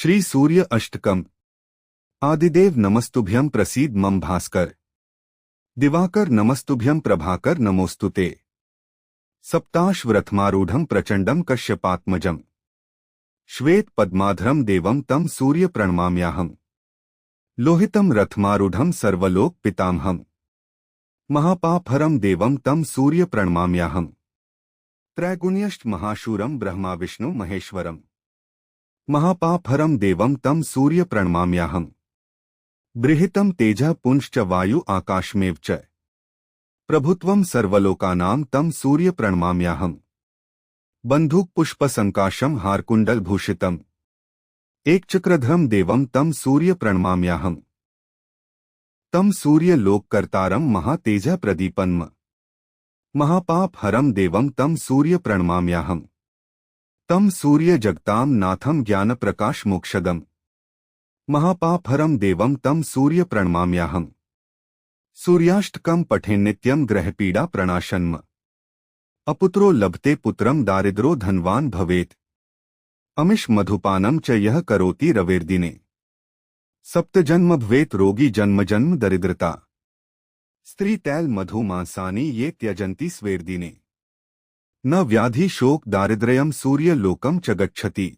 श्री सूर्य अष्टकम। आदिदेव नमस्तुभ्यं प्रसीद मम भास्कर। दिवाकर नमस्तुभ्यं प्रभाकर नमोस्तुते। सप्ताश्वरथमारूढ़ं प्रचंडं कश्यपात्मजं। श्वेत पद्माधरं देवं तं सूर्य प्रणमाम्याहम्। लोहितं रथमारूढ़ं सर्वलोक पितामहम्। महापापहरं देवं तं सूर्य प्रणमाम्याहम्। त्रैगुण्यष्ट महाशूरं ब्रह्मा विष्णु महेश्वरम्। महापापहरं देवं तं सूर्य प्रणमाम्याहम्। बृहितं तेजः पुंश्च वायु आकाशमेव च। प्रभुत्वं सर्वलोकानां तं सूर्य प्रणमाम्याहम्। बंधुक पुष्प संकाशं हारकुंडल भूषितम्। एकचक्रधरं देवं तं सूर्य प्रणमाम्याहम्। तं सूर्य लोककर्तारं महातेजः प्रदीपन्म। महापाप हरं देवं तं सूर्य प्रणमाम्याहम्। तं सूर्य जगतां नाथं ज्ञान प्रकाश मोक्षदम्। महापापहरं देवं तं सूर्य प्रणमाम्याहम्। सूर्याष्टकं पठेन्नित्यं ग्रहपीडा प्रणाशन्म। अपुत्रो लभते पुत्रं दारिद्रो धनवान भवेत्। अमिष मधुपानं च यः करोति रवेर्दिने। सप्तजन्म भवेत् रोगी जन्म जन्म दरिद्रता। स्त्री तैल मधु मांसानि ये त्यजन्ति स्वेर्दिने। न व्याधि शोक दारिद्र्यं सूर्य लोकं च गच्छति।